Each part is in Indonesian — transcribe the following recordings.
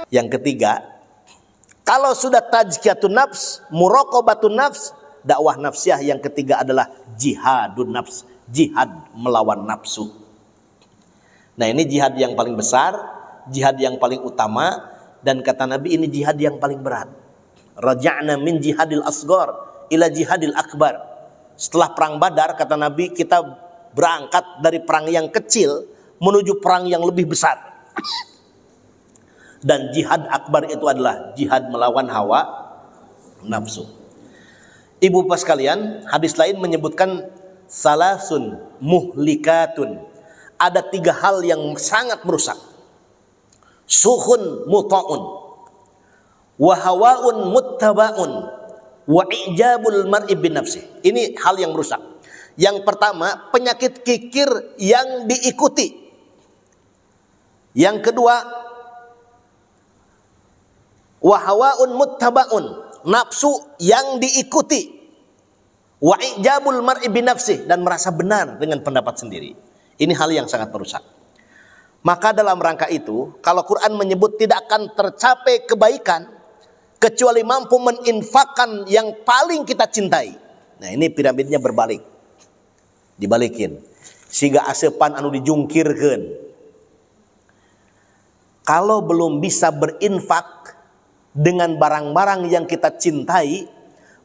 Yang ketiga, kalau sudah tazkiyatun nafs, muraqabatun nafs, dakwah nafsiyah yang ketiga adalah jihadun nafs, jihad melawan nafsu. Nah, ini jihad yang paling besar, jihad yang paling utama, dan kata Nabi ini jihad yang paling berat. Raja'na min jihadil asghar ila jihadil akbar. Setelah perang Badar, kata Nabi, kita berangkat dari perang yang kecil menuju perang yang lebih besar. Dan jihad akbar itu adalah jihad melawan hawa nafsu. Ibu bapak sekalian, hadis lain menyebutkan salasun muhlikatun. Ada 3 hal yang sangat merusak. Suhun muta'un, wa hawaun muttabaun, wa ijabul mar'i bin nafsi. Ini hal yang merusak. Yang pertama, penyakit kikir yang diikuti. Yang kedua, wa hawaun muttabaun, nafsu yang diikuti. Wa ijabul mar'i bin nafsi, dan merasa benar dengan pendapat sendiri. Ini hal yang sangat merusak. Maka dalam rangka itu, kalau Quran menyebut tidak akan tercapai kebaikan kecuali mampu menginfakkan yang paling kita cintai. Nah, ini piramidnya berbalik. Dibalikin. Siga asepan anu dijungkirkeun. Kalau belum bisa berinfak dengan barang-barang yang kita cintai,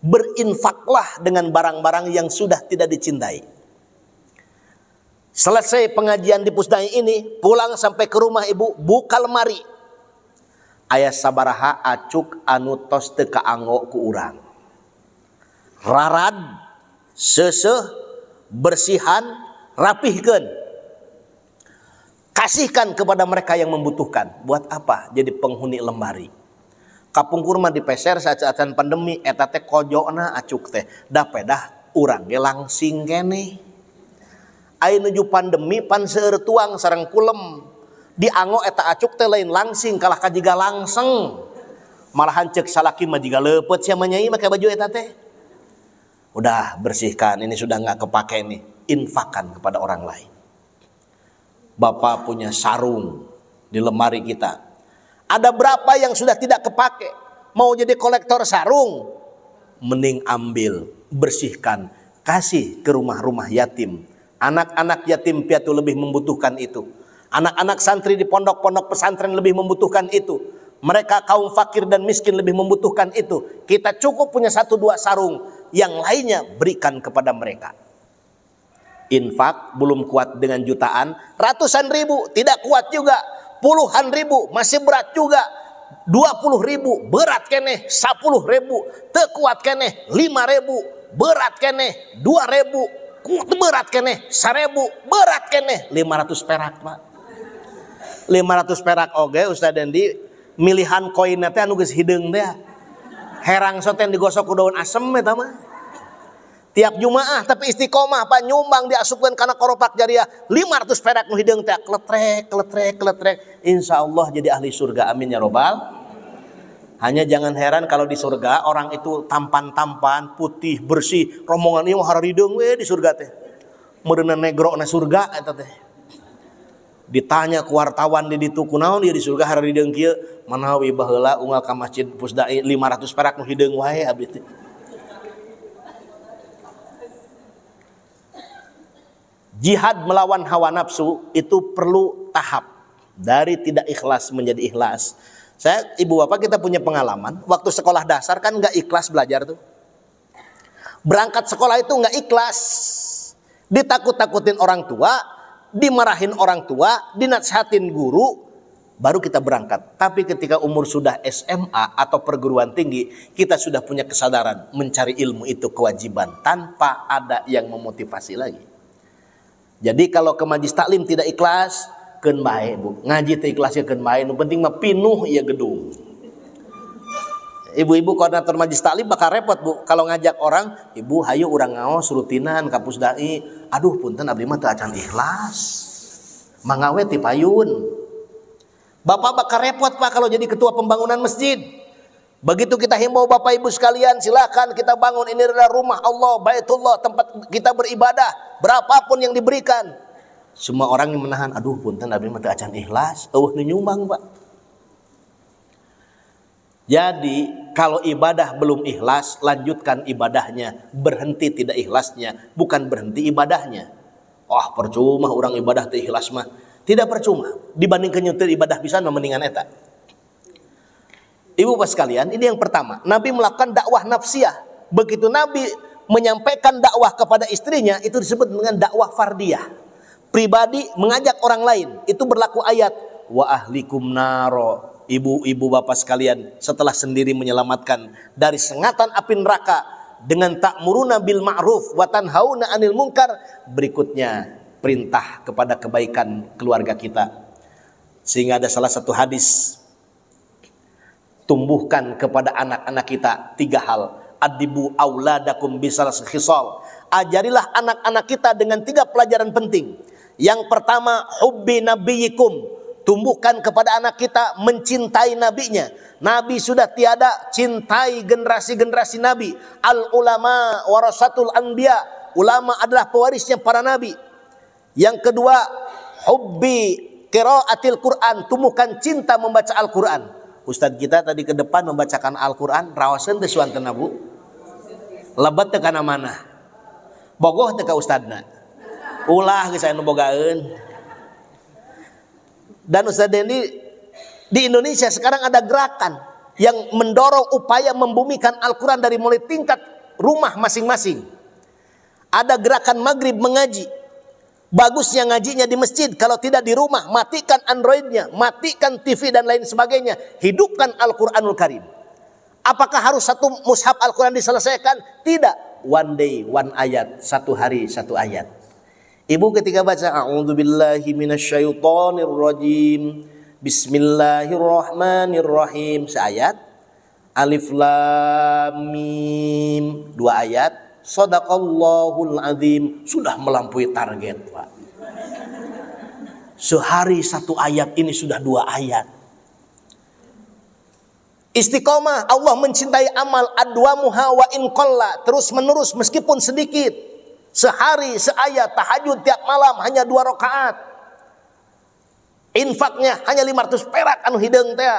berinfaklah dengan barang-barang yang sudah tidak dicintai. Selesai pengajian di Pusdai ini, pulang sampai ke rumah ibu, buka lemari. Aya sabaraha acuk anu tos teu kaanggo ku urang. Rarad, seuseuh, bersihan, rapihkeun. Kasihkan kepada mereka yang membutuhkan. Buat apa? Jadi penghuni lemari. Kapungkur mah dipeser saat-saatan pandemi, eta teh kojona acuk teh. Da pedah urang ge langsing keneh. Ai nuju pandemi pan seueur tuang sareng kulem. Diango eta acuk teh lain langsing kalah kajiga langseng. Malahan ceuk salaki mah jiga leupeut sia manyai make baju eta teh. Udah bersihkan, ini sudah enggak kepake nih. Infakkan kepada orang lain. Bapak punya sarung di lemari kita. Ada berapa yang sudah tidak kepake? Mau jadi kolektor sarung? Mending ambil, bersihkan, kasih ke rumah-rumah yatim. Anak-anak yatim piatu lebih membutuhkan itu. Anak-anak santri di pondok-pondok pesantren lebih membutuhkan itu. Mereka kaum fakir dan miskin lebih membutuhkan itu. Kita cukup punya 1-2 sarung. Yang lainnya berikan kepada mereka. Infak belum kuat dengan jutaan. Ratusan ribu tidak kuat juga. Puluhan ribu masih berat juga. 20 ribu berat keneh. 10 ribu teu kuat keneh. 5 ribu berat keneh. 2 ribu berat keneh. 1000 berat keneh. 500 perak Pak. 500 perak oge Ustaz Dendi milihan koinna teh anu geus hideung teh. Herang soten digosok ku daun asem eta mah. Tiap Jumaah tapi istiqomah Pak nyumbang diasupkeun kana koropak jariah 500 perak nu hideung teh kletrek. Insyaallah jadi ahli surga amin ya robbal. Hanya jangan heran kalau di surga orang itu tampan-tampan, putih, bersih, rombongan ieu hararideung we di surga teh. Meureunna negro na surga eta teh. Ditanya ku wartawan di ditu kunaon ieu di surga hararideung kieu? Manawi baheula unggal ka masjid Pusdai 500 perak nu hideung wae abdi teh. Jihad melawan hawa nafsu itu perlu tahap. Dari tidak ikhlas menjadi ikhlas. Saya, ibu bapak kita punya pengalaman. Waktu sekolah dasar kan gak ikhlas belajar tuh. Berangkat sekolah itu gak ikhlas. Ditakut-takutin orang tua. Dimarahin orang tua. Dinasihatin guru. Baru kita berangkat. Tapi ketika umur sudah SMA atau perguruan tinggi. Kita sudah punya kesadaran. Mencari ilmu itu kewajiban. Tanpa ada yang memotivasi lagi. Jadi kalau ke majlis taklim tidak ikhlas, keun bae Bu. Ngaji teh ikhlasnya keun bae, nu penting mah pinuh ieu gedung. Ibu-ibu koordinator majlis taklim bakal repot Bu kalau ngajak orang, "Ibu hayu urang ngaos rutinan ka Pusdai." Aduh punten abdi mah teu acan ikhlas. Mangawe ti payun. Bapak bakal repot Pak kalau jadi ketua pembangunan masjid. Begitu kita himbau Bapak Ibu sekalian, silakan kita bangun, ini adalah rumah Allah, Baitullah, tempat kita beribadah, berapapun yang diberikan. Semua orang yang menahan, aduh punten abdi mah teu acan ikhlas, eueuh nu nyumbang Pak. Jadi kalau ibadah belum ikhlas, lanjutkan ibadahnya. Berhenti tidak ikhlasnya, bukan berhenti ibadahnya. Wah, percuma orang ibadah teu ikhlas mah. Tidak percuma. Dibandingkan nyetir ibadah bisa mendingan eta. Ibu bapak sekalian, ini yang pertama. Nabi melakukan dakwah nafsiyah. Begitu Nabi menyampaikan dakwah kepada istrinya, itu disebut dengan dakwah fardiyah. Pribadi mengajak orang lain. Itu berlaku ayat wa ahlikum naro. Ibu-ibu bapak sekalian, setelah sendiri menyelamatkan dari sengatan api neraka dengan ta'muruna bil ma'ruf wa tanhauna 'anil munkar, berikutnya perintah kepada kebaikan keluarga kita. Sehingga ada salah satu hadis, tumbuhkan kepada anak-anak kita 3 hal. Adibu auladakum bisal khisal. Ajarilah anak-anak kita dengan 3 pelajaran penting. Yang pertama, hubbi nabiyikum. Tumbuhkan kepada anak kita mencintai nabinya. Nabi sudah tiada, cintai generasi-generasi nabi. Al ulama warasatul anbiya. Ulama adalah pewarisnya para nabi. Yang kedua, hubbi qiraatil Quran. Tumbuhkan cinta membaca Al-Quran. Ustadz kita tadi ke depan membacakan Al-Quran, rawasan teh suantena Bu. Lebat teh kana mana? Bogoh teh ka ustadna. Ulah geus aya nu bogaeun. Dan Ustaz Dendi, di Indonesia sekarang ada gerakan yang mendorong upaya membumikan Al-Quran dari mulai tingkat rumah masing-masing. Ada gerakan maghrib mengaji. Bagusnya ngajinya di masjid, kalau tidak di rumah, matikan Androidnya, matikan TV dan lain sebagainya. Hidupkan Al-Quranul Karim. Apakah harus satu mushaf Al-Quran diselesaikan? Tidak. One day, one ayat. Satu hari, satu ayat. Ibu ketika baca a'udzubillahi minasyaitonir rajim, bismillahirrahmanirrahim, seayat. Alif lam mim, 2 ayat. Shadaqallahul azim, sudah melampaui target, Pak. Sehari 1 ayat, ini sudah 2 ayat. Istiqomah, Allah mencintai amal adwamuha wa in qalla, terus menerus meskipun sedikit. Sehari seayat, tahajud tiap malam hanya 2 rakaat. Infaknya hanya 500 perak anu hideung teh.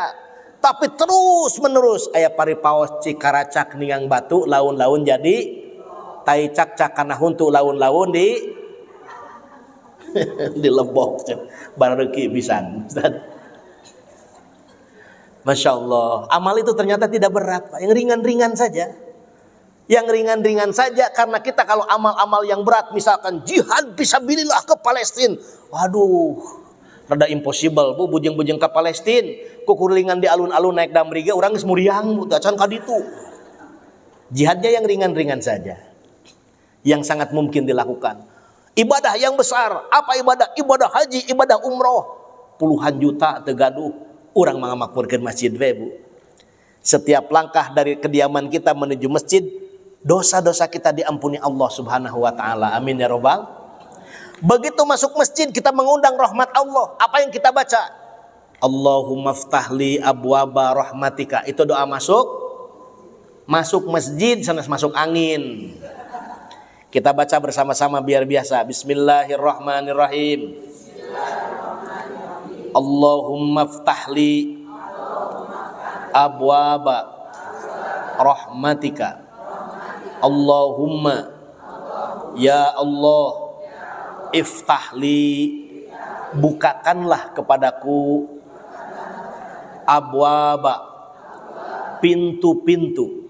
Tapi terus menerus aya paripaos cikaracak ningang batu, laun-laun jadi taicak-cak kana huntu, laun-laun di dilebok bareuki pisan. Masya Allah, amal itu ternyata tidak berat, Pak. Yang ringan-ringan saja. Yang ringan-ringan saja, karena kita kalau amal-amal yang berat, misalkan jihad fisabilillah ke Palestina, waduh, rada impossible Bu, bujeng-bujeng ke Palestina, kukuringan di alun-alun naik damriga, orang geus muriang Bu, can ka ditu. Jihadnya yang ringan-ringan saja, yang sangat mungkin dilakukan. Ibadah yang besar, apa ibadah? Ibadah haji, ibadah umroh, puluhan juta tegaduh, orang mangamakmurkeun masjid we Bu. Setiap langkah dari kediaman kita menuju masjid, dosa-dosa kita diampuni Allah Subhanahu wa taala. Amin ya robbal. Begitu masuk masjid kita mengundang rahmat Allah. Apa yang kita baca? Allahumma ftahli abwaba rahmatika. Itu doa masuk masjid, sanes masuk angin. Kita baca bersama-sama biar biasa. Bismillahirrahmanirrahim. Allahumma ftahli abwaba rahmatika. Allahumma ya Allah iftahli, bukakanlah kepadaku abwaba, pintu-pintu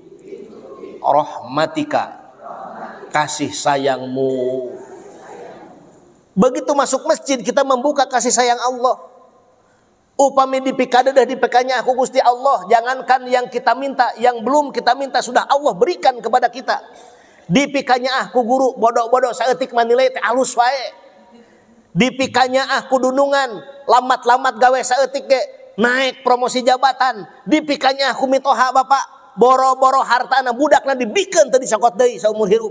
rahmatika, kasih sayangmu. Begitu masuk masjid kita membuka kasih sayang Allah. Upami dipikadedah dipekanya aku Gusti Allah, jangankan yang kita minta, yang belum kita minta sudah Allah berikan kepada kita. Dipikanya aku guru bodoh-bodoh saeutik manilai teh alus wae. Dipikanya aku dunungan, lamat-lamat gawe saeutik ge naik promosi jabatan. Dipikanya aku mitoha Bapak, boro-boro hartana budakna dibikeun teu disokot deui saumur hirup.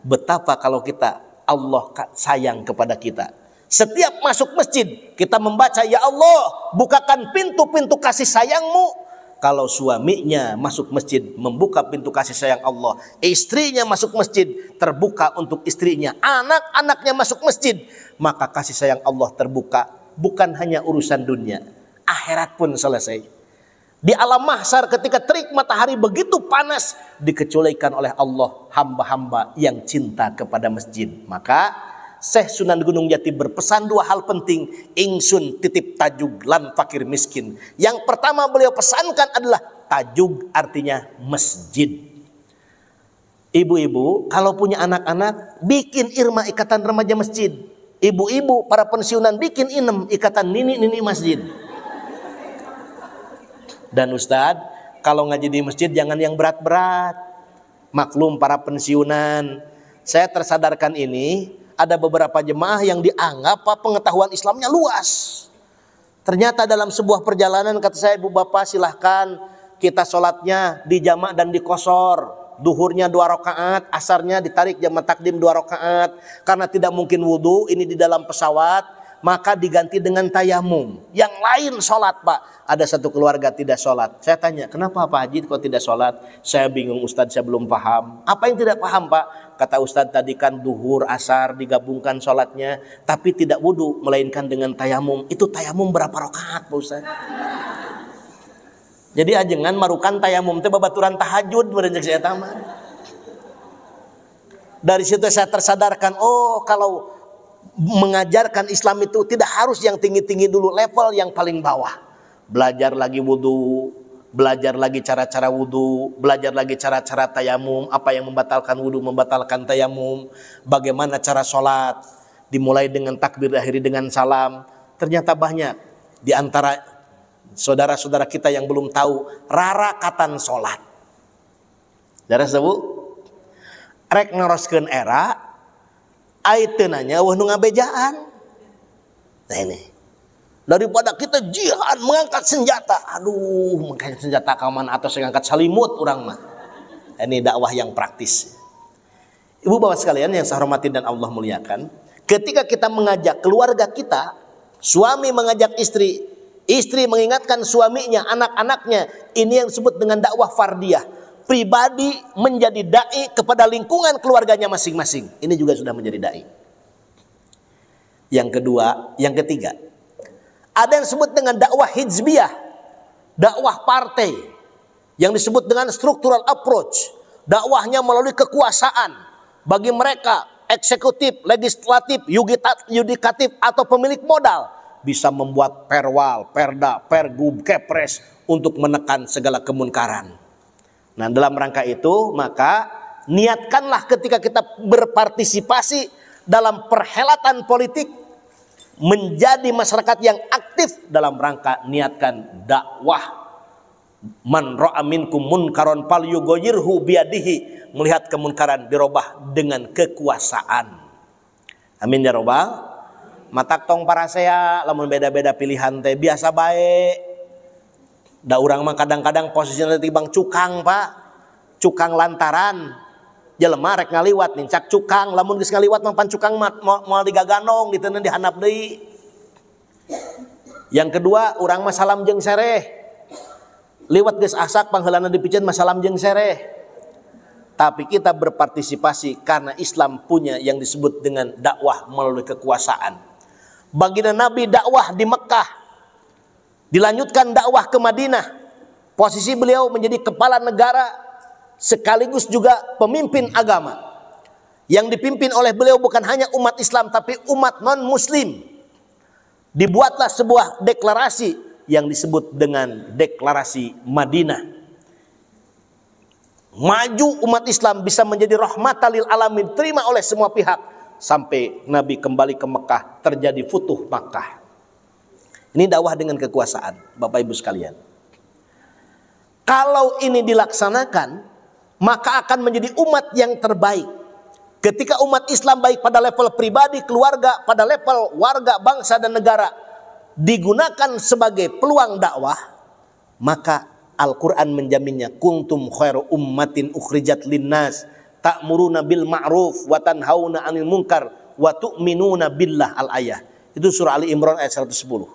Betapa kalau kita Allah sayang kepada kita. Setiap masuk masjid kita membaca ya Allah bukakan pintu-pintu kasih sayangmu. Kalau suaminya masuk masjid membuka pintu kasih sayang Allah, istrinya masuk masjid terbuka untuk istrinya, anak-anaknya masuk masjid, maka kasih sayang Allah terbuka. Bukan hanya urusan dunia, akhirat pun selesai. Di alam mahsyar ketika terik matahari begitu panas, dikecualikan oleh Allah hamba-hamba yang cinta kepada masjid. Maka Syekh Sunan Gunung Jati berpesan dua hal penting, ingsun titip tajug lan fakir miskin. Yang pertama beliau pesankan adalah tajug, artinya masjid. Ibu-ibu kalau punya anak-anak, bikin irma ikatan remaja masjid. Ibu-ibu para pensiunan bikin inem ikatan nini-nini masjid. Dan Ustadz, kalau ngaji di masjid jangan yang berat-berat. Maklum para pensiunan, saya tersadarkan ini, ada beberapa jemaah yang dianggap pengetahuan Islamnya luas. Ternyata dalam sebuah perjalanan kata saya, ibu bapak silahkan kita sholatnya di jamak dan di qashar. Duhurnya 2 rakaat, asarnya ditarik jamak takdim 2 rakaat. Karena tidak mungkin wudhu, ini di dalam pesawat, maka diganti dengan tayamum. Yang lain sholat pak. Ada satu keluarga tidak sholat. Saya tanya, kenapa Pak Haji kok tidak sholat? Saya bingung Ustadz, saya belum paham. Apa yang tidak paham Pak? Kata Ustadz tadi kan duhur, asar digabungkan sholatnya, tapi tidak wudhu, melainkan dengan tayamum. Itu tayamum berapa rakaat Pak Ustadz? Jadi ajengan marukan tayamum teh babaturan tahajud berenjak saya tamat. Dari situ saya tersadarkan, oh kalau mengajarkan Islam itu tidak harus yang tinggi-tinggi dulu, level yang paling bawah. Belajar lagi wudhu, belajar lagi cara-cara wudhu, belajar lagi cara-cara tayamum, apa yang membatalkan wudhu, membatalkan tayamum, bagaimana cara sholat, dimulai dengan takbir, akhiri dengan salam. Ternyata banyak di antara saudara-saudara kita yang belum tahu rarakatan sholat. Dari sebut rek neroskeun era ayeunanya weuh nu ngabejaan. Nah ini, daripada kita jihad mengangkat senjata, aduh mengangkat senjata kaman atau saya ngangkat salimut orang mah. Ini dakwah yang praktis. Ibu bapak sekalian yang saya hormati dan Allah muliakan, ketika kita mengajak keluarga kita, suami mengajak istri, istri mengingatkan suaminya, anak-anaknya, ini yang disebut dengan dakwah fardiyah. Pribadi menjadi dai kepada lingkungan keluarganya masing-masing. Ini juga sudah menjadi dai. Yang kedua, yang ketiga, ada yang disebut dengan dakwah hizbiyah, dakwah partai, yang disebut dengan structural approach. Dakwahnya melalui kekuasaan bagi mereka eksekutif, legislatif, yudikatif atau pemilik modal bisa membuat perwal, perda, pergub, kepres untuk menekan segala kemunkaran. Nah, dalam rangka itu maka niatkanlah ketika kita berpartisipasi dalam perhelatan politik menjadi masyarakat yang aktif dalam rangka niatkan dakwah. Man ra'a minkum munkaron falyughayyirhu biyadihi, melihat kemunkaran dirubah dengan kekuasaan. Amin ya rabbal. Matak tong para saya lamun beda-beda pilihan teh biasa baik. Da urang mah kadang-kadang posisinya tibang cukang Pak. Cukang lantaran. Jelema rek ngaliwat nincak cukang, lamun geus ngaliwat mah pan cukang moal digaganong diteuneun dihandap deui. Yang kedua, urang mah salam jeung sereh. Liwat geus asak pangheulana dipikeun mah salam jeung sereh. Tapi kita berpartisipasi karena Islam punya yang disebut dengan dakwah melalui kekuasaan. Baginda Nabi dakwah di Mekah, dilanjutkan dakwah ke Madinah. Posisi beliau menjadi kepala negara sekaligus juga pemimpin agama. Yang dipimpin oleh beliau bukan hanya umat Islam tapi umat non-muslim. Dibuatlah sebuah deklarasi yang disebut dengan deklarasi Madinah. Maju umat Islam bisa menjadi rahmatan lil alamin, diterima oleh semua pihak sampai Nabi kembali ke Mekah, terjadi futuh Makkah. Ini dakwah dengan kekuasaan, Bapak Ibu sekalian. Kalau ini dilaksanakan, maka akan menjadi umat yang terbaik. Ketika umat Islam baik pada level pribadi, keluarga, pada level warga, bangsa dan negara digunakan sebagai peluang dakwah, maka Al-Quran menjaminnya. Kuntum khairu ummatin ukhrijat linnas ta'muruna bil ma'ruf wa tanhauna 'anil munkar wa tu'minuna billah, al-ayah. Itu surah Ali Imran ayat 110.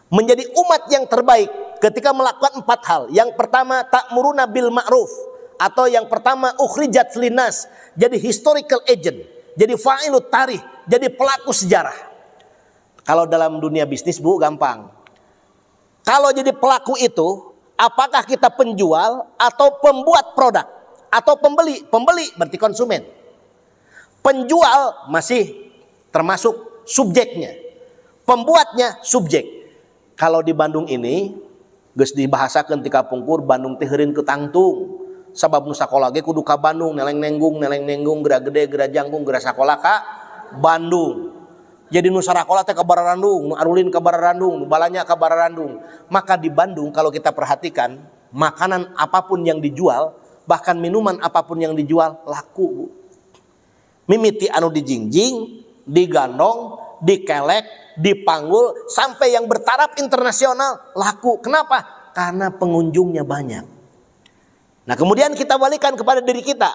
Menjadi umat yang terbaik ketika melakukan 4 hal. Yang pertama ta'muruna bil ma'ruf, atau yang pertama ukhrijat linnas, jadi historical agent, jadi fa'ilut tarikh, jadi pelaku sejarah. Kalau dalam dunia bisnis Bu gampang. Kalau jadi pelaku itu Apakah kita penjual atau pembuat produk atau pembeli? Pembeli berarti konsumen. Penjual masih termasuk subjeknya. Pembuatnya subjek. Kalau di Bandung ini geus dibahasakeun ti kapungkur Bandung teh heureun ke tangtung. Sabab nu sakola ge kudu ka Bandung, neleng-nenggung, gera gede, gera jangkung, gera sakola ka Bandung. Jadi nu sarakola teh ka Bararandung, nu arulin ka Bararandung, nu balanya ka Bararandung. Maka di Bandung kalau kita perhatikan, makanan apapun yang dijual, bahkan minuman apapun yang dijual laku, Bu. Mimiti anu dijingjing, digandong, dikelek, dipanggul sampai yang bertaraf internasional laku. Kenapa? Karena pengunjungnya banyak. Nah, kemudian kita balikan kepada diri kita.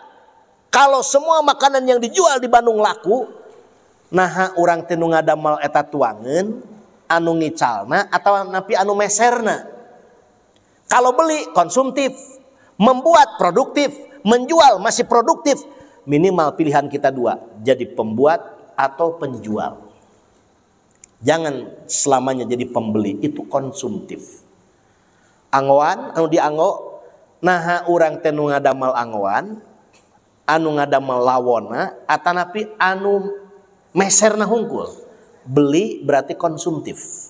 Kalau semua makanan yang dijual di Bandung laku, nah urang teh nu ngadamel eta tuangeun anu ngicalna atau napi anu meserna. Kalau beli konsumtif, membuat produktif, menjual masih produktif. Minimal pilihan kita dua, jadi pembuat atau penjual. Jangan selamanya jadi pembeli, itu konsumtif. Anggoan anu dianggo, nah urang teh nu ngadamel anggoan, anu ngadamel lawona atanapi anu meserna hungkul. Beli berarti konsumtif.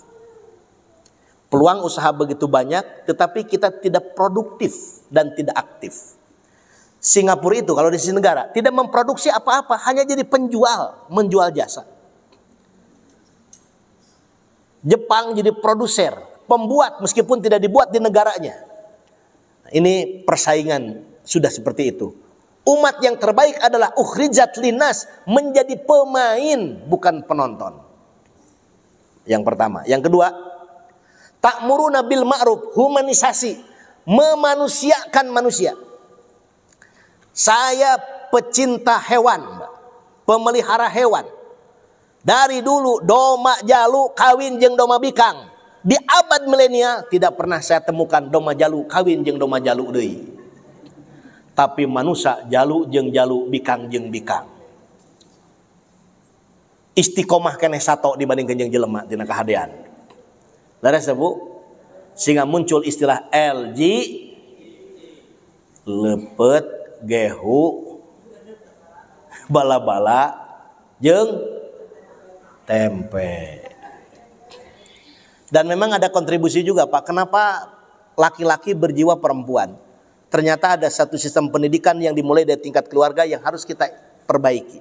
Peluang usaha begitu banyak, tetapi kita tidak produktif dan tidak aktif. Singapura itu kalau di sisi negara tidak memproduksi apa-apa, hanya jadi penjual, menjual jasa. Jepang jadi produser, pembuat meskipun tidak dibuat di negaranya. Ini persaingan sudah seperti itu. Umat yang terbaik adalah ukhrijat linnas, menjadi pemain bukan penonton. Yang pertama. Yang kedua, ta'muruna bil ma'ruf, humanisasi, memanusiakan manusia. Saya pecinta hewan, pemelihara hewan. Dari dulu doma jalu kawin jeung doma bikang. Di abad milenial tidak pernah saya temukan doma jalu kawin jeung doma jalu deui. Tapi manusia jalu jeung jalu, bikang jeung bikang. Istiqomah keneh sato dibandingkeun jeung jelema tina kahadean. Laras Bu, sehingga muncul istilah LG, lepet, gehu, bala-bala jeung tempe. Dan memang ada kontribusi juga Pak, kenapa laki-laki berjiwa perempuan? Ternyata ada satu sistem pendidikan yang dimulai dari tingkat keluarga yang harus kita perbaiki.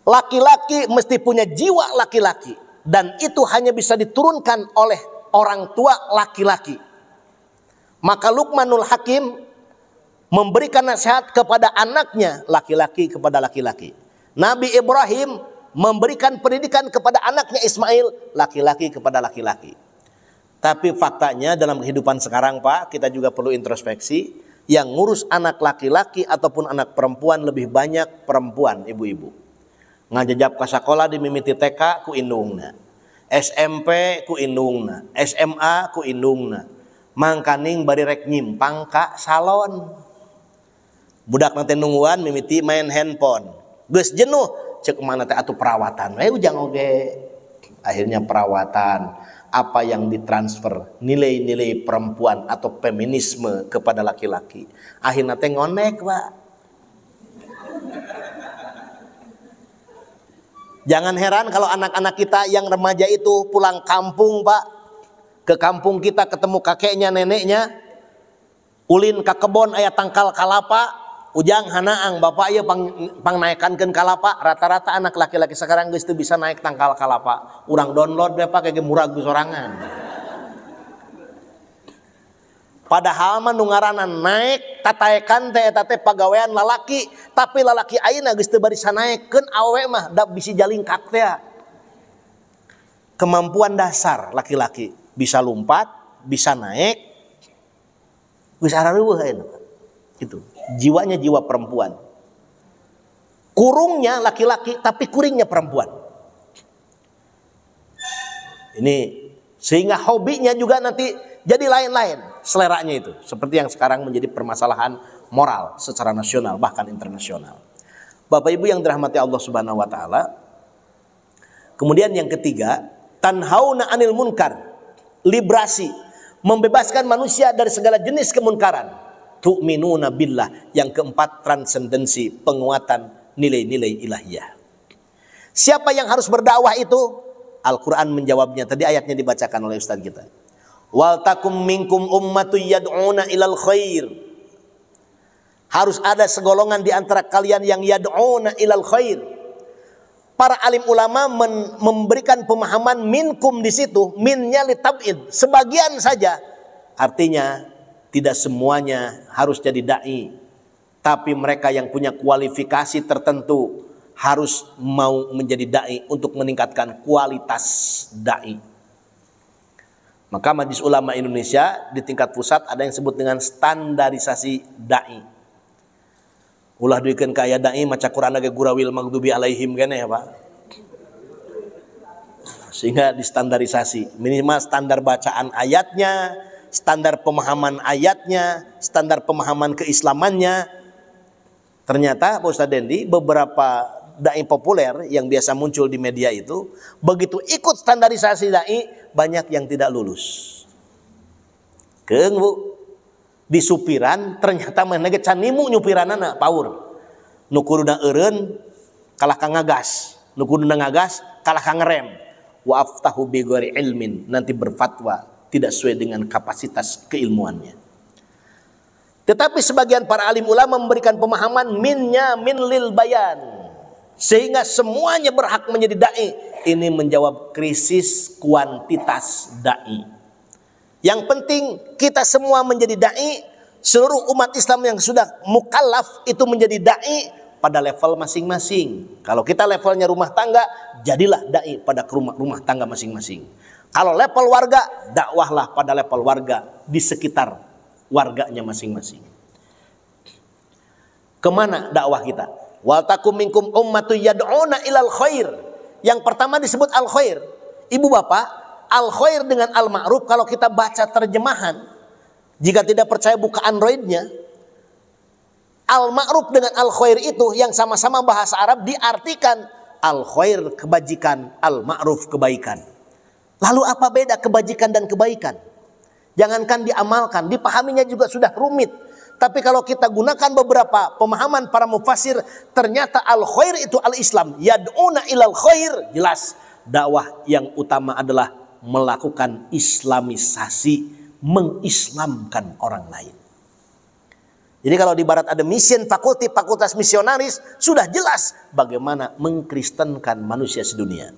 Laki-laki mesti punya jiwa laki-laki, dan itu hanya bisa diturunkan oleh orang tua laki-laki. Maka Luqmanul Hakim memberikan nasihat kepada anaknya laki-laki kepada laki-laki. Nabi Ibrahim memberikan pendidikan kepada anaknya Ismail laki-laki kepada laki-laki. Tapi faktanya dalam kehidupan sekarang Pak, kita juga perlu introspeksi. Yang ngurus anak laki-laki ataupun anak perempuan lebih banyak perempuan, ibu-ibu. Ngajajab ka sakola di mimiti TK ku indungna, SMP ku indungna, SMA ku indungna. Mangkaning bari rek nyimpang ka salon. Budak nanti nungguan mimiti main handphone. Geus jenuh, cek mana teh atuh perawatan. Ujang oge. Akhirnya perawatan. Apa yang ditransfer, nilai-nilai perempuan atau feminisme kepada laki-laki. Akhirnya teh ngonek Pak. Jangan heran kalau anak-anak kita yang remaja itu pulang kampung Pak. Ke kampung kita ketemu kakeknya, neneknya. Ulin ka kebon aya tangkal kalapa. Ujang hanaang bapak ieu pang naekankeun kalapa. Rata-rata anak laki-laki sekarang geus teu bisa naik tangkal kalapa. Urang download we Pak kage murag sorangan. Padahal mah nu ngaranna naek tataekan teh eta teh pagawean lalaki, tapi lalaki ayeuna geus teu bari sanaekeun awewe mah da bisi jalingkak teh. Kemampuan dasar laki-laki bisa lompat, bisa naik. Geus arareueuh ayeuna. Itu jiwanya jiwa perempuan. Kurungnya laki-laki tapi kuringnya perempuan. Ini sehingga hobinya juga nanti jadi lain-lain seleranya itu. Seperti yang sekarang menjadi permasalahan moral secara nasional bahkan internasional. Bapak Ibu yang dirahmati Allah Subhanahu wa taala. Kemudian yang ketiga, tanhauna anil munkar, liberasi, membebaskan manusia dari segala jenis kemunkaran. Tu'minuna billah, yang keempat transendensi, penguatan nilai-nilai ilahiyah. Siapa yang harus berdakwah itu? Al-Quran menjawabnya, tadi ayatnya dibacakan oleh Ustaz kita. Wal takum minkum ummatun yad'una ilal khair. Harus ada segolongan di antara kalian yang yad'una ilal khair. Para alim ulama memberikan pemahaman minkum di situ, minnya litab'id, sebagian saja. Artinya tidak semuanya harus jadi dai, tapi mereka yang punya kualifikasi tertentu harus mau menjadi dai untuk meningkatkan kualitas dai. Maka Majelis Ulama Indonesia di tingkat pusat ada yang disebut dengan standarisasi dai. Ulah duikeun ka aya dai maca Quran ge gurawil maghdubi alaihim kene ya Pak. Sehingga distandarisasi, minimal standar bacaan ayatnya, standar pemahaman ayatnya, standar pemahaman keislamannya. Ternyata Pak Ustadz Dendi, beberapa dai populer yang biasa muncul di media itu, begitu ikut standarisasi dai, banyak yang tidak lulus. Keung Bu, di supiran ternyata menege can nimu nyupiranana paur. Nu kuduna eureun kalah ka ngagas, nu kuduna ngagas kalah ka ngerem. Wa aftahu bi ghairi ilmin, nanti berfatwa tidak sesuai dengan kapasitas keilmuannya. Tetapi sebagian para alim ulama memberikan pemahaman minnya min lil bayan, sehingga semuanya berhak menjadi dai. Ini menjawab krisis kuantitas dai. Yang penting kita semua menjadi dai, seluruh umat Islam yang sudah mukallaf itu menjadi dai pada level masing-masing. Kalau kita levelnya rumah tangga, jadilah dai pada rumah tangga masing-masing. Kalau level warga, dakwahlah pada level warga di sekitar warganya masing-masing. Kemana dakwah kita? Wal takum minkum ummatun yad'una ilal khair. Yang pertama disebut al khair. Ibu bapak, al khair dengan al ma'ruf kalau kita baca terjemahan, jika tidak percaya buka Androidnya, al ma'ruf dengan al khair itu yang sama-sama bahasa Arab diartikan al khair kebajikan, al ma'ruf kebaikan. Lalu apa beda kebajikan dan kebaikan? Jangankan diamalkan, dipahaminya juga sudah rumit. Tapi kalau kita gunakan beberapa pemahaman para mufassir, ternyata al-khair itu al-Islam. Yad'una ilal khair, jelas dakwah yang utama adalah melakukan islamisasi, mengislamkan orang lain. Jadi kalau di barat ada mission fakulti, fakultas misionaris, sudah jelas bagaimana mengkristenkan manusia sedunia.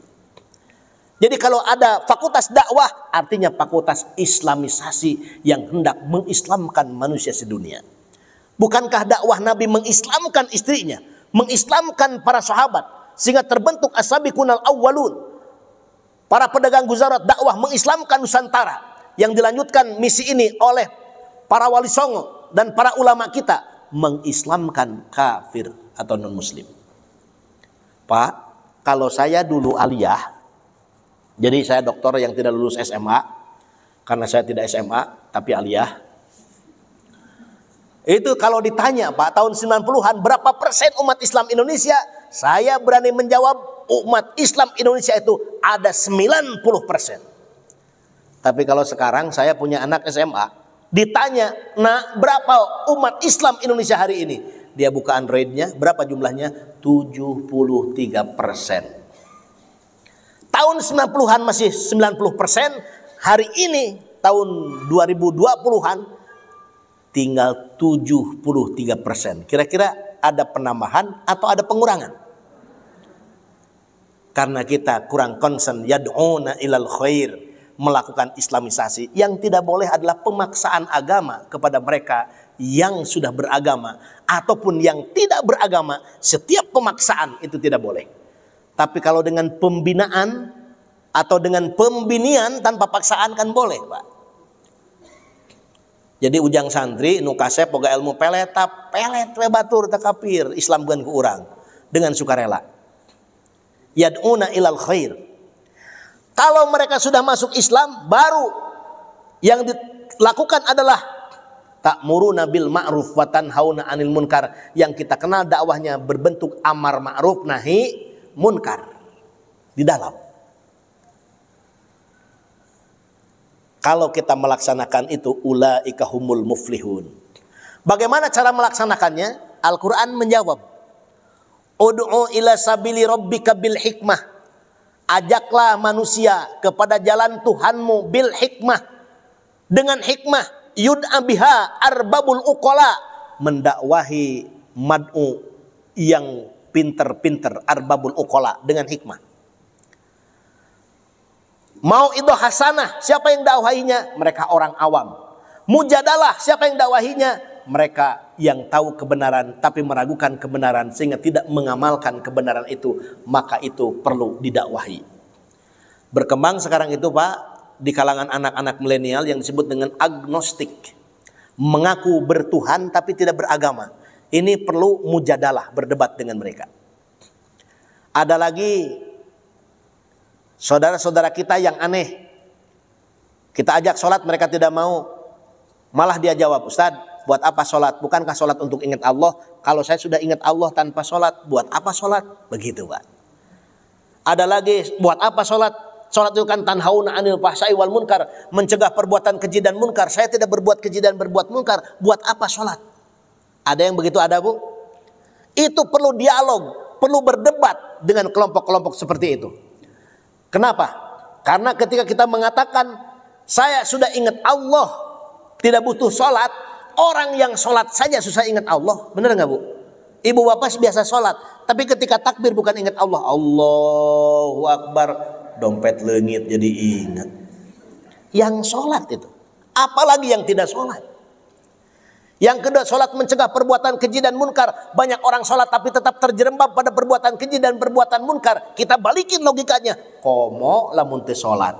Jadi kalau ada fakultas dakwah, artinya fakultas islamisasi yang hendak mengislamkan manusia sedunia. Bukankah dakwah Nabi mengislamkan istrinya, mengislamkan para sahabat, sehingga terbentuk as-sabiqunal awwalun. Para pedagang guzarat dakwah mengislamkan Nusantara, yang dilanjutkan misi ini oleh para wali songo dan para ulama kita, mengislamkan kafir atau non-muslim. Pak, kalau saya dulu aliyah, jadi saya doktor yang tidak lulus SMA, karena saya tidak SMA tapi aliyah. Itu kalau ditanya Pak, tahun 90-an berapa persen umat Islam Indonesia? Saya berani menjawab umat Islam Indonesia itu ada 90%. Tapi kalau sekarang saya punya anak SMA, ditanya, nah berapa umat Islam Indonesia hari ini? Dia buka Androidnya, berapa jumlahnya? 73%. Tahun 90-an masih 90%, hari ini tahun 2020-an tinggal 73%. Kira-kira ada penambahan atau ada pengurangan? Karena kita kurang concern, yad'una ilal khair, melakukan islamisasi. Yang tidak boleh adalah pemaksaan agama kepada mereka yang sudah beragama ataupun yang tidak beragama. Setiap pemaksaan itu tidak boleh. Tapi kalau dengan pembinaan atau dengan pembinian tanpa paksaan kan boleh Pak. Jadi ujang santri nu kasep boga ilmu pelet we batur teu kafir, islamkeun ku urang dengan sukarela. Yad'una ilal khair. Kalau mereka sudah masuk Islam, baru yang dilakukan adalah ta'muruna bil ma'ruf wa tanhauna 'anil munkar, yang kita kenal dakwahnya berbentuk amar ma'ruf nahi munkar di dalam. Kalau kita melaksanakan itu, ulaika humul muflihun. Bagaimana cara melaksanakannya? Al-Quran menjawab, ud'u ila sabili rabbika bil hikmah. Ajaklah manusia kepada jalan Tuhanmu bil hikmah. Dengan hikmah, yud'a biha arbabul uqala. Mendakwahi mad'u yang pinter-pinter, arbabul uqala, dengan hikmah. Mau itu hasanah, siapa yang dakwahinya? Mereka orang awam. Mujadalah, siapa yang dakwahinya? Mereka yang tahu kebenaran tapi meragukan kebenaran sehingga tidak mengamalkan kebenaran itu, maka itu perlu didakwahi. Berkembang sekarang itu Pak, di kalangan anak-anak milenial yang disebut dengan agnostik, mengaku bertuhan tapi tidak beragama. Ini perlu mujadalah, berdebat dengan mereka. Ada lagi saudara-saudara kita yang aneh, kita ajak sholat mereka tidak mau, malah dia jawab, Ustaz, buat apa sholat? Bukankah sholat untuk ingat Allah? Kalau saya sudah ingat Allah tanpa sholat, buat apa sholat? Begitu Pak. Ada lagi, buat apa sholat? Sholat itu kan tanhauna anil fahsai wal munkar, mencegah perbuatan keji dan munkar. Saya tidak berbuat keji dan berbuat munkar, buat apa sholat? Ada yang begitu, ada Bu? Itu perlu dialog, perlu berdebat dengan kelompok-kelompok seperti itu. Kenapa? Karena ketika kita mengatakan saya sudah ingat Allah, tidak butuh sholat, orang yang sholat saja susah ingat Allah, benar nggak Bu? Ibu bapak biasa sholat, tapi ketika takbir bukan ingat Allah, Allahu Akbar, dompet leungit jadi ingat. Yang sholat itu, apalagi yang tidak sholat. Yang kedua, sholat mencegah perbuatan keji dan munkar. Banyak orang sholat tapi tetap terjerembab pada perbuatan keji dan perbuatan munkar. Kita balikin logikanya, komo lamun teu sholat.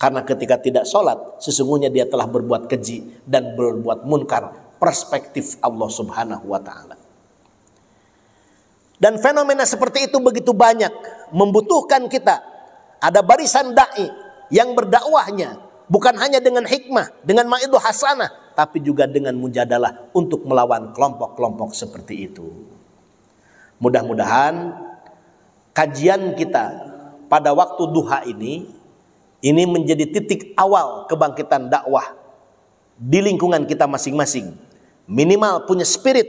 Karena ketika tidak sholat, sesungguhnya dia telah berbuat keji dan berbuat munkar. Perspektif Allah subhanahu wa ta'ala. Dan fenomena seperti itu begitu banyak, membutuhkan kita. Ada barisan da'i yang berdakwahnya bukan hanya dengan hikmah, dengan mau'izah hasanah, tapi juga dengan mujadalah untuk melawan kelompok-kelompok seperti itu. Mudah-mudahan kajian kita pada waktu duha ini menjadi titik awal kebangkitan dakwah di lingkungan kita masing-masing. Minimal punya spirit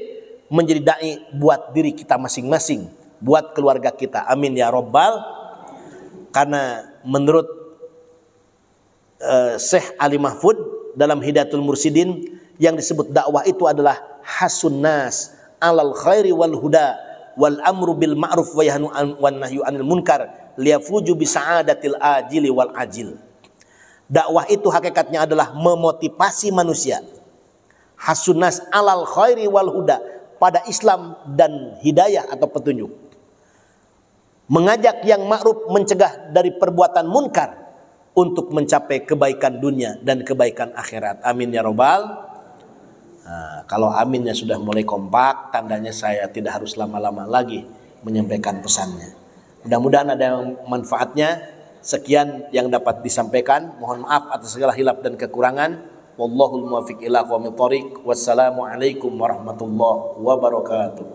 menjadi dai buat diri kita masing-masing, buat keluarga kita. Amin ya Rabbal. Karena menurut Syekh Ali Mahfud dalam Hidayatul Mursidin, yang disebut dakwah itu adalah hasun nas alal khairi wal huda wal amru bil ma'ruf wa nahyu anil munkar liyafuju bi sa'adatil ajili wal ajil. Dakwah itu hakikatnya adalah memotivasi manusia, hasun nas alal khairi wal huda, pada Islam dan hidayah atau petunjuk, mengajak yang ma'ruf, mencegah dari perbuatan munkar untuk mencapai kebaikan dunia dan kebaikan akhirat. Amin ya Rabbal. Nah, kalau aminnya sudah mulai kompak, tandanya saya tidak harus lama-lama lagi menyampaikan pesannya. Mudah-mudahan ada yang manfaatnya. Sekian yang dapat disampaikan. Mohon maaf atas segala hilaf dan kekurangan. Wallahul muwaffiq ila aqwamit thoriq. Wassalamualaikum warahmatullahi wabarakatuh.